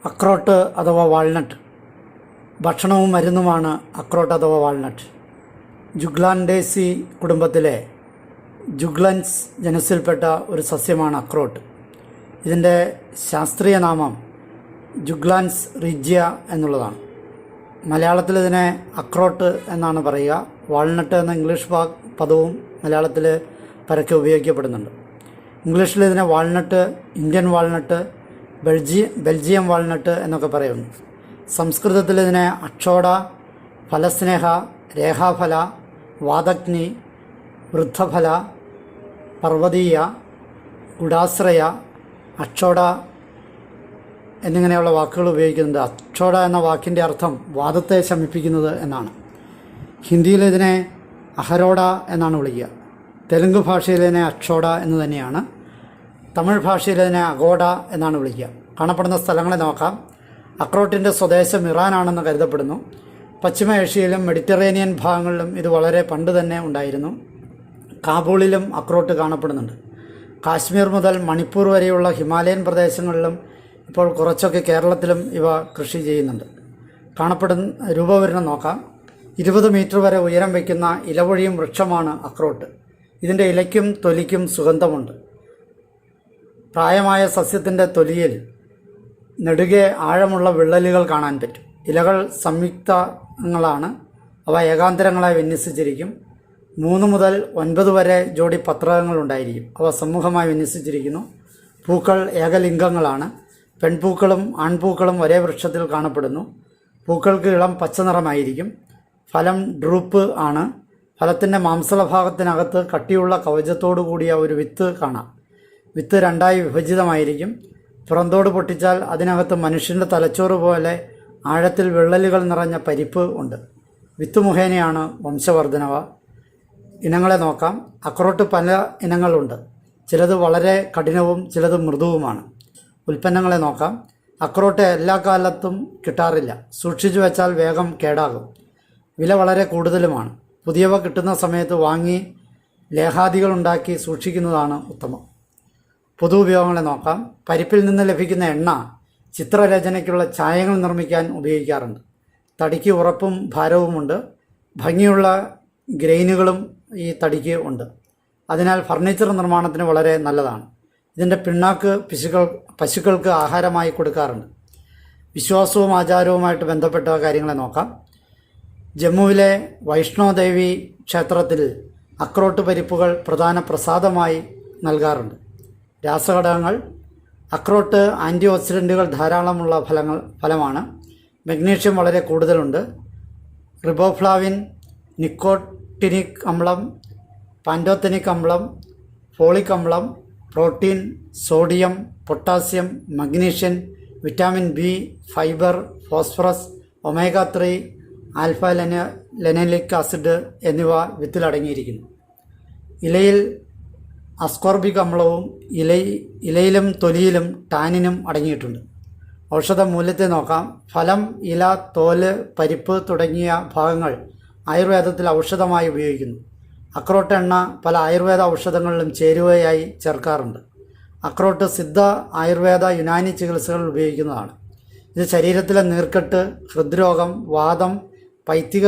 അക്രോട്ട് അഥവാ വാൾനട്ട് ഭക്ഷണവും മരുന്നുമാണ്. അക്രോട്ട് അഥവാ വാൾനട്ട് ജുഗ്ലാൻഡേസി കുടുംബത്തിലെ ജുഗ്ലൻസ് ജനുസിൽപ്പെട്ട ഒരു സസ്യമാണ് അക്രോട്ട്. ഇതിൻ്റെ ശാസ്ത്രീയ നാമം ജുഗ്ലാൻസ് റിജ്യ എന്നുള്ളതാണ്. മലയാളത്തിൽ ഇതിനെ അക്രോട്ട് എന്നാണ് പറയുക. വാൾനട്ട് എന്ന ഇംഗ്ലീഷ് പദവും മലയാളത്തിൽ പരക്കെ ഉപയോഗിക്കപ്പെടുന്നുണ്ട്. ഇംഗ്ലീഷിൽ ഇതിനെ walnut, Indian walnut, Belgium walnut എന്നൊക്കെ പറയുന്നു. സംസ്കൃതത്തിൽ ഇതിനെ അക്ഷോട, ഫലസ്നേഹ, രേഖാഫല, വാദഗ്നി, വൃദ്ധഫല, പർവ്വതീയ, ഗുഡാശ്രയ, അക്ഷോട എന്നിങ്ങനെയുള്ള വാക്കുകൾ ഉപയോഗിക്കുന്നുണ്ട്. അക്ഷോട എന്ന വാക്കിൻ്റെ അർത്ഥം വാദത്തെ ശമിപ്പിക്കുന്നത് എന്നാണ്. ഹിന്ദിയിൽ ഇതിനെ അഹരോട എന്നാണ് വിളിക്കുക. തെലുങ്ക് ഭാഷയിൽ ഇതിനെ അക്ഷോട എന്ന് തന്നെയാണ്. തമിഴ് ഭാഷയിൽ ഇതിനെ അഗോഡ എന്നാണ് വിളിക്കുക. കാണപ്പെടുന്ന സ്ഥലങ്ങളെ നോക്കാം. അക്രോട്ടിൻ്റെ സ്വദേശം ഇറാനാണെന്ന് കരുതപ്പെടുന്നു. പശ്ചിമ ഏഷ്യയിലും മെഡിറ്ററേനിയൻ ഭാഗങ്ങളിലും ഇത് വളരെ പണ്ട് തന്നെ ഉണ്ടായിരുന്നു. കാബൂളിലും അക്രോട്ട് കാണപ്പെടുന്നുണ്ട്. കാശ്മീർ മുതൽ മണിപ്പൂർ വരെയുള്ള ഹിമാലയൻ പ്രദേശങ്ങളിലും ഇപ്പോൾ കുറച്ചൊക്കെ കേരളത്തിലും ഇവ കൃഷി ചെയ്യുന്നുണ്ട്. കാണപ്പെടുന്ന രൂപവിവരണം നോക്കാം. 20 മീറ്റർ വരെ ഉയരം വയ്ക്കുന്ന ഇലവൊഴിയും വൃക്ഷമാണ് അക്രോട്ട്. ഇതിൻ്റെ ഇലയ്ക്കും തൊലിക്കും സുഗന്ധമുണ്ട്. പ്രായമായ സസ്യത്തിൻ്റെ തൊലിയിൽ നെടുകെ ആഴമുള്ള വിള്ളലുകൾ കാണാൻ പറ്റും. ഇലകൾ സംയുക്തങ്ങളാണ്. അവ ഏകാന്തരങ്ങളായി വിന്യസിച്ചിരിക്കും. 3 മുതൽ 9 വരെ ജോഡി പത്രകങ്ങളുണ്ടായിരിക്കും. അവ സമൂഹമായി വിന്യസിച്ചിരിക്കുന്നു. പൂക്കൾ ഏകലിംഗങ്ങളാണ്. പെൺപൂക്കളും ആൺപൂക്കളും ഒരേ വൃക്ഷത്തിൽ കാണപ്പെടുന്നു. പൂക്കൾക്ക് ഇളം പച്ച നിറമായിരിക്കും. ഫലം ഡ്രൂപ്പ് ആണ്. ഫലത്തിൻ്റെ മാംസളഭാഗത്തിനകത്ത് കട്ടിയുള്ള കവചത്തോടു കൂടിയ ഒരു വിത്ത് കാണാം. വിത്ത് 2ആയി വിഭജിതമായിരിക്കും. പുറന്തോട് പൊട്ടിച്ചാൽ അതിനകത്ത് മനുഷ്യൻ്റെ തലച്ചോറ് പോലെ ആഴത്തിൽ വിള്ളലുകൾ നിറഞ്ഞ പരിപ്പ് ഉണ്ട്. വിത്ത് മുഖേനയാണ് വംശവർദ്ധനവ. ഇനങ്ങളെ നോക്കാം. അക്രോട്ട് പല ഇനങ്ങളുണ്ട്. ചിലത് വളരെ കഠിനവും ചിലത് മൃദുവുമാണ്. ഉൽപ്പന്നങ്ങളെ നോക്കാം. അക്രോട്ട് എല്ലാ കാലത്തും കിട്ടാറില്ല. സൂക്ഷിച്ചു വെച്ചാൽ വേഗം കേടാകും. വില വളരെ കൂടുതലുമാണ്. പുതിയവ കിട്ടുന്ന സമയത്ത് വാങ്ങി ലേഹാദികളുണ്ടാക്കി സൂക്ഷിക്കുന്നതാണ് ഉത്തമം. പൊതു ഉപയോഗങ്ങളെ നോക്കാം. പരിപ്പിൽ നിന്ന് ലഭിക്കുന്ന എണ്ണ ചിത്രരചനയ്ക്കുള്ള ഛായകൾ നിർമ്മിക്കാൻ ഉപയോഗിക്കാറുണ്ട്. തടിക്ക് ഉറപ്പും ഭാരവുമുണ്ട്. ഭംഗിയുള്ള ഗ്രെയിനുകളും ഈ തടിക്ക് ഉണ്ട്. അതിനാൽ ഫർണിച്ചർ നിർമ്മാണത്തിന് വളരെ നല്ലതാണ്. ഇതിൻ്റെ പിണ്ണാക്ക് പശുക്കൾക്ക് ആഹാരമായി കൊടുക്കാറുണ്ട്. വിശ്വാസവും ആചാരവുമായിട്ട് ബന്ധപ്പെട്ട കാര്യങ്ങളെ നോക്കാം. ജമ്മുവിലെ വൈഷ്ണോദേവി ക്ഷേത്രത്തിൽ അക്രോട്ട് പരിപ്പുകൾ പ്രധാന പ്രസാദമായി നൽകാറുണ്ട്. രാസഘടകങ്ങൾ. അക്രോട്ട് ആൻറ്റി ഓക്സിഡൻറ്റുകൾ ധാരാളമുള്ള ഫലമാണ്. മഗ്നീഷ്യം വളരെ കൂടുതലുണ്ട്. റിബോഫ്ലാവിൻ, നിക്കോട്ടിനിക് അമ്ലം, പാൻറ്റോത്തനിക് അമ്ലം, ഫോളിക് അമ്ലം, protein, sodium, potassium, magnesium, vitamin B, fibre, phosphorus, omega 3, alpha linolenic acid എന്നിവ വിത്തിലടങ്ങിയിരിക്കുന്നു. ഇലയിൽ അസ്കോർബിക് അമ്ലവും ഇലയിലും തൊലിയിലും ടാനിനും അടങ്ങിയിട്ടുണ്ട്. ഔഷധ മൂല്യത്തെ നോക്കാം. ഫലം, ഇല, തോല്, പരിപ്പ് തുടങ്ങിയ ഭാഗങ്ങൾ ആയുർവേദത്തിൽ ഔഷധമായി ഉപയോഗിക്കുന്നു. അക്രോട്ട് എണ്ണ പല ആയുർവേദ ഔഷധങ്ങളിലും ചേരുവയായി ചേർക്കാറുണ്ട്. അക്രോട്ട് സിദ്ധ, ആയുർവേദ, യുനാനി ചികിത്സകളിൽ ഉപയോഗിക്കുന്നതാണ്. ഇത് ശരീരത്തിലെ നീർക്കെട്ട്, ഹൃദ്രോഗം, വാദം, പൈത്തിക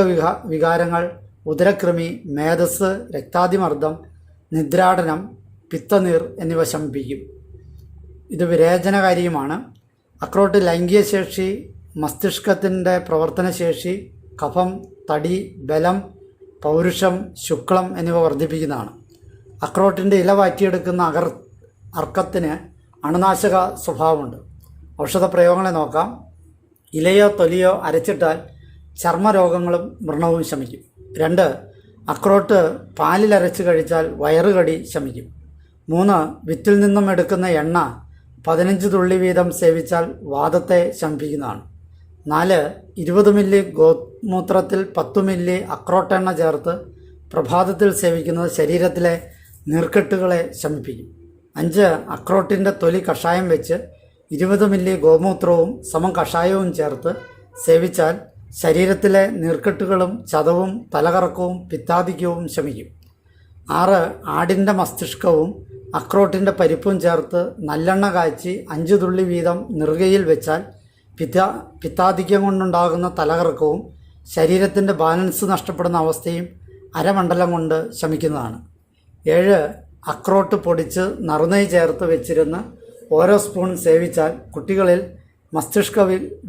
വികാരങ്ങൾ, ഉദരകൃമി, മേധസ്, രക്താതിമർദ്ദം, നിദ്രാടനം, പിത്തനീർ എന്നിവ ശമിപ്പിക്കും. ഇത് വിരേചനകാരിയുമാണ്. അക്രോട്ട് ലൈംഗിക ശേഷി, മസ്തിഷ്കത്തിൻ്റെ പ്രവർത്തനശേഷി, കഫം, തടി, ബലം, പൗരുഷം, ശുക്ലം എന്നിവ വർദ്ധിപ്പിക്കുന്നതാണ്. അക്രോട്ടിൻ്റെ ഇല വാറ്റിയെടുക്കുന്ന അർക്കത്തിന് അണുനാശക സ്വഭാവമുണ്ട്. ഔഷധ പ്രയോഗങ്ങളെ നോക്കാം. ഇലയോ തൊലിയോ അരച്ചിട്ടാൽ ചർമ്മരോഗങ്ങളും വ്രണവും ശമിക്കും. 2. അക്രോട്ട് പാലിൽ അരച്ച് കഴിച്ചാൽ വയറുകടി ശമിക്കും. 3. വിത്തിൽ നിന്നും എടുക്കുന്ന എണ്ണ 15 തുള്ളി വീതം സേവിച്ചാൽ വാദത്തെ ശമിപ്പിക്കുന്നതാണ്. 4. 20 മില്ലി ഗോമൂത്രത്തിൽ 10 മില്ലി അക്രോട്ടെണ്ണ ചേർത്ത് പ്രഭാതത്തിൽ സേവിക്കുന്നത് ശരീരത്തിലെ നീർക്കെട്ടുകളെ ശമിപ്പിക്കും. 5. അക്രോട്ടിൻ്റെ തൊലി കഷായം വെച്ച് 20 മില്ലി ഗോമൂത്രവും കഷായവും ചേർത്ത് സേവിച്ചാൽ ശരീരത്തിലെ നീർക്കെട്ടുകളും ചതവും തലകറക്കവും പിത്താധിക്യവും ശമിക്കും. 6. ആടിൻ്റെ മസ്തിഷ്കവും അക്രോട്ടിൻ്റെ പരിപ്പും ചേർത്ത് നല്ലെണ്ണ കാച്ചി 5 തുള്ളി വീതം നെറുകയിൽ വെച്ചാൽ പിത്താധിക്യം കൊണ്ടുണ്ടാകുന്ന തലകറക്കവും ശരീരത്തിൻ്റെ ബാലൻസ് നഷ്ടപ്പെടുന്ന അവസ്ഥയും അരമണ്ഡലം കൊണ്ട് ശമിക്കുന്നതാണ്. 7. അക്രോട്ട് പൊടിച്ച് നറുനെയ്യ് ചേർത്ത് വെച്ചിരുന്ന് ഓരോ സ്പൂൺ സേവിച്ചാൽ കുട്ടികളിൽ മസ്തിഷ്ക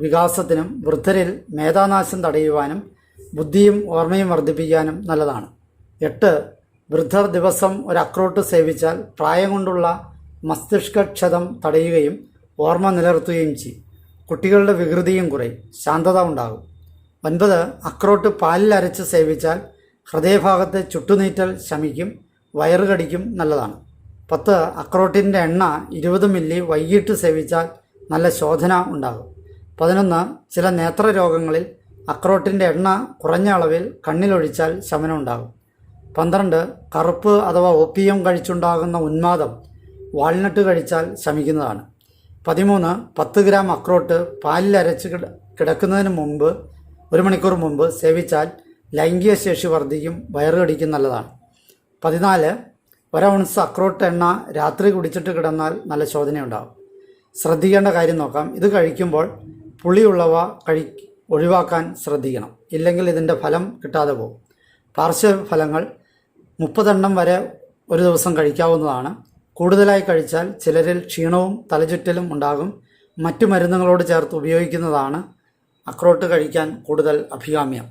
വികാസത്തിനും വൃദ്ധരിൽ മേധാനാശം തടയുവാനും ബുദ്ധിയും ഓർമ്മയും വർദ്ധിപ്പിക്കാനും നല്ലതാണ്. 8. വൃദ്ധർ ദിവസം ഒരു അക്രോട്ട് സേവിച്ചാൽ പ്രായം കൊണ്ടുള്ള മസ്തിഷ്കക്ഷതം തടയുകയും ഓർമ്മ നിലനിർത്തുകയും ചെയ്യും. കുട്ടികളുടെ വികൃതിയും കുറയും, ശാന്തത ഉണ്ടാകും. 9. അക്രോട്ട് പാലിൽ അരച്ച് സേവിച്ചാൽ ഹൃദയഭാഗത്തെ ചുട്ടുനീറ്റൽ ശമിക്കും, വയറുകടിക്കും നല്ലതാണ്. 10. അക്രോട്ടിൻ്റെ എണ്ണ 20 മില്ലി വൈകിട്ട് സേവിച്ചാൽ നല്ല ശോധന ഉണ്ടാകും. 11. ചില നേത്രരോഗങ്ങളിൽ അക്രോട്ടിൻ്റെ എണ്ണ കുറഞ്ഞ അളവിൽ കണ്ണിലൊഴിച്ചാൽ ശമനം ഉണ്ടാകും. 12. കറുപ്പ് അഥവാ ഓപ്പിയം കഴിച്ചുണ്ടാകുന്ന ഉന്മാദം വാൾനട്ട് കഴിച്ചാൽ ശമിക്കുന്നതാണ്. 13. 10 ഗ്രാം അക്രോട്ട് പാലിൽ അരച്ച് കിടക്കുന്നതിന് മുമ്പ് 1 മണിക്കൂർ മുമ്പ് സേവിച്ചാൽ ലൈംഗിക ശേഷി വർദ്ധിക്കും, വയറുകടിക്കും നല്ലതാണ്. 14. 1 ഔൺസ് അക്രോട്ട് എണ്ണ രാത്രി കുടിച്ചിട്ട് കിടന്നാൽ നല്ല ശോധനയുണ്ടാകും. ശ്രദ്ധിക്കേണ്ട കാര്യം നോക്കാം. ഇത് കഴിക്കുമ്പോൾ പുളിയുള്ളവ ഒഴിവാക്കാൻ ശ്രദ്ധിക്കണം, ഇല്ലെങ്കിൽ ഇതിൻ്റെ ഫലം കിട്ടാതെ പോകും. പാർശ്വഫലങ്ങൾ 30 എണ്ണം വരെ ഒരു ദിവസം കഴിക്കാവുന്നതാണ്. കൂടുതലായി കഴിച്ചാൽ ചിലരിൽ ക്ഷീണവും തലചുറ്റലും ഉണ്ടാകും. മറ്റു മരുന്നുകളോട് ചേർത്ത് ഉപയോഗിക്കുന്നതാണ് അക്രോട്ട് കഴിക്കാൻ കൂടുതൽ അഭികാമ്യം.